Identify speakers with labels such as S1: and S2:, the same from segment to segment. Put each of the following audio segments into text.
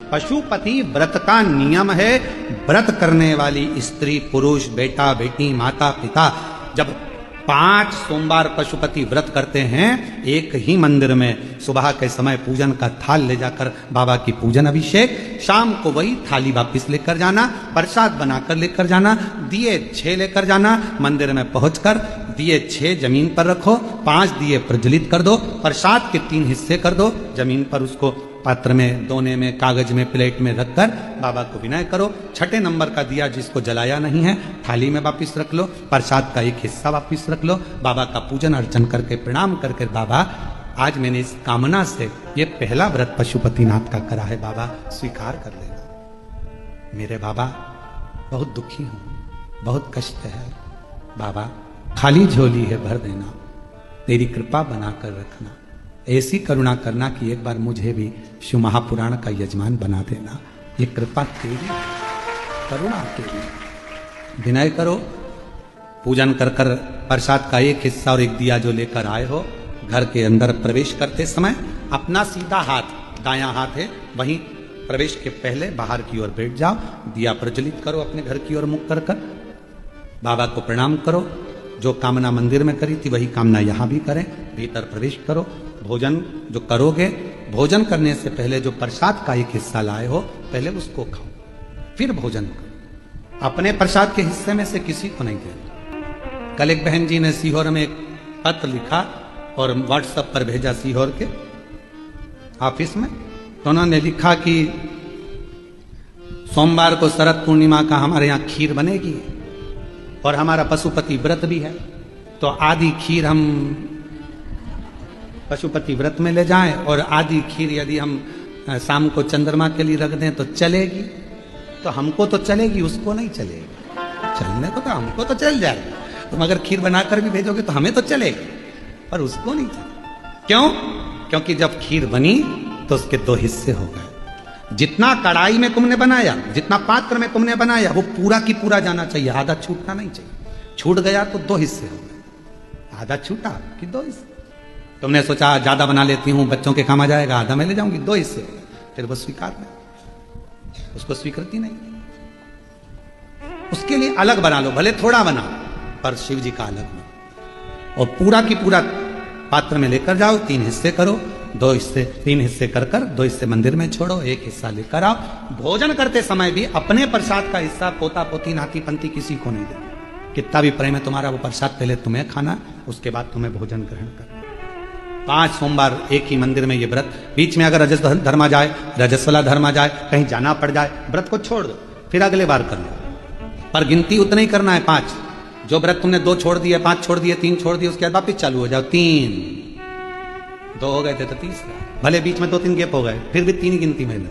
S1: पशुपति व्रत का नियम है। व्रत करने वाली स्त्री, पुरुष, बेटा, बेटी, माता, पिता जब 5 सोमवार पशुपति व्रत करते हैं, एक ही मंदिर में सुबह के समय पूजन का थाल ले जाकर बाबा की पूजन अभिषेक, शाम को वही थाली वापस लेकर जाना, प्रसाद बनाकर लेकर जाना, दिए 6 लेकर जाना, मंदिर में पहुंचकर दिए 6 जमीन पर रखो, 5 दिए प्रज्वलित कर दो, प्रसाद के 3 हिस्से कर दो, जमीन पर उसको पात्र में, दोने में, कागज में, प्लेट में रखकर बाबा को विनय करो। 6ठे नंबर का दिया जिसको जलाया नहीं है थाली में वापिस रख लो, प्रसाद का एक हिस्सा वापिस रख लो, बाबा का पूजन अर्चन करके प्रणाम करके, बाबा आज मैंने इस कामना से ये पहला व्रत पशुपतिनाथ का करा है, बाबा स्वीकार कर लेना। मेरे बाबा बहुत दुखी हूं, बहुत कष्ट है, बाबा खाली झोली है भर देना, तेरी कृपा बनाकर रखना, ऐसी करुणा करना कि एक बार मुझे भी शिव महापुराण का यजमान बना देना, ये कृपा तेरी, करुणा तेरी। विनय करो, पूजन कर कर प्रसाद का एक हिस्सा और एक दिया जो लेकर आए हो, घर के अंदर प्रवेश करते समय अपना सीधा हाथ, दायां हाथ है, वहीं प्रवेश के पहले बाहर की ओर बैठ जाओ, दिया प्रज्वलित करो, अपने घर की ओर मुख कर कर बाबा को प्रणाम करो। जो कामना मंदिर में करी थी वही कामना यहां भी करें, भीतर प्रवेश करो। भोजन जो करोगे, भोजन करने से पहले जो प्रसाद का एक हिस्सा लाए हो पहले उसको खाओ, फिर भोजन करो। अपने प्रसाद के हिस्से में से किसी को नहीं देना। कल एक बहन जी ने सीहोर में एक पत्र लिखा और व्हाट्सएप पर भेजा सीहोर के ऑफिस में, तो उन्होंने लिखा कि सोमवार को शरद पूर्णिमा का हमारे यहाँ खीर बनेगी और हमारा पशुपति व्रत भी है, तो आधी खीर हम पशुपति व्रत में ले जाएं और आधी खीर यदि हम शाम को चंद्रमा के लिए रख दें तो चलेगी। तो हमको तो चलेगी, उसको नहीं चलेगी। चलने को तो हमको तो चल जाएगा, तुम अगर खीर बनाकर भी भेजोगे तो हमें तो चलेगी, पर उसको नहीं चलेगी। क्यों? क्योंकि जब खीर बनी तो उसके 2 हिस्से हो गए। जितना कढ़ाई में तुमने बनाया, जितना पात्र में तुमने बनाया, वो पूरा की पूरा जाना चाहिए, आधा छूटना नहीं चाहिए। छूट गया तो 2 हिस्से हो गए, आधा छूटा कि 2 हिस्से। तुमने सोचा ज्यादा बना लेती हूं, बच्चों के काम आ जाएगा, आधा मैं ले जाऊंगी, 2 हिस्से हो गए, फिर वो स्वीकार नहीं, उसको स्वीकृति नहीं। उसके लिए अलग बना लो, भले थोड़ा बनाओ, पर शिव जी का अलग बना, और पूरा की पूरा पात्र में लेकर जाओ, 3 हिस्से करो, 2 हिस्से, 3 हिस्से कर कर 2 हिस्से मंदिर में छोड़ो, 1 हिस्सा लेकर आओ। भोजन करते समय भी अपने प्रसाद का हिस्सा पोता पोती नाती पंती किसी को नहीं देना। कितना भी प्रेम है तुम्हारा, वो प्रसाद पहले तुम्हें खाना, उसके बाद तुम्हें भोजन ग्रहण करना। 5 सोमवार एक ही मंदिर में ये व्रत। बीच में अगर रजस धर्म आ जाए, रजस्वला धर्म आ जाए, कहीं जाना पड़ जाए, व्रत को छोड़ दो, फिर अगले बार कर लो, पर गिनती उतना ही करना है 5। जो व्रत तुमने 2 छोड़ दिए, 5 छोड़ दिए, 3 छोड़ दिए, उसके बाद वापिस चालू हो जाओ। 3, 2 हो गए थे तो 3, भले बीच में 2-3 गैप हो गए, फिर भी 3 ही गिनती में लो।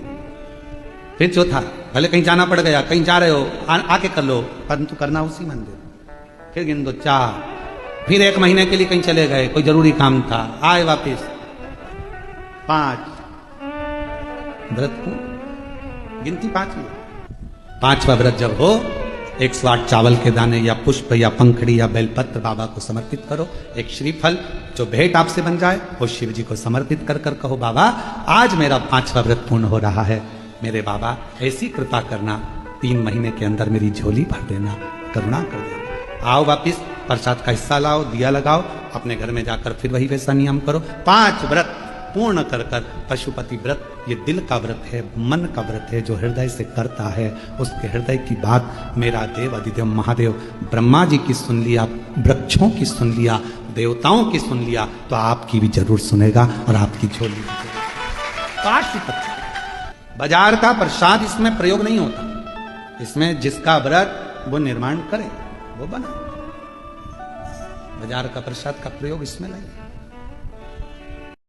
S1: फिर चौथा, भले कहीं जाना पड़ गया, कहीं जा रहे हो, आके कर लो, परंतु करना उसी मंदिर। फिर गिन दो 4, फिर 1 महीने के लिए कहीं चले गए, कोई जरूरी काम था, आए वापिस 5, व्रत को गिनती 5 ही। 5वां व्रत जब हो, 108 चावल के दाने या पुष्प या पंखड़ी या बेलपत्र बाबा को समर्पित करो। एक श्रीफल जो भेंट आपसे बन जाए वो शिव जी को समर्पित कर कर कहो, बाबा आज मेरा 5वां व्रत पूर्ण हो रहा है, मेरे बाबा ऐसी कृपा करना, 3 महीने के अंदर मेरी झोली भर देना, करुणा कर देना। आओ वापिस प्रसाद का हिस्सा लाओ, दिया लगाओ, अपने घर में जाकर फिर वही वैसा नियम करो। 5 व्रत पूर्ण कर कर पशुपति व्रत, ये दिल का व्रत है, मन का व्रत है, जो हृदय से करता है उसके हृदय की बात मेरा देव अधिदेव महादेव ब्रह्मा जी की सुन लिया, वृक्षों की सुन लिया, देवताओं की सुन लिया, तो आपकी भी जरूर सुनेगा और आपकी झोली पाशुपति। बाजार का प्रसाद इसमें प्रयोग नहीं होता, इसमें जिसका व्रत वो निर्माण करे वो बना। बाजार का प्रसाद का प्रयोग इसमें नहीं।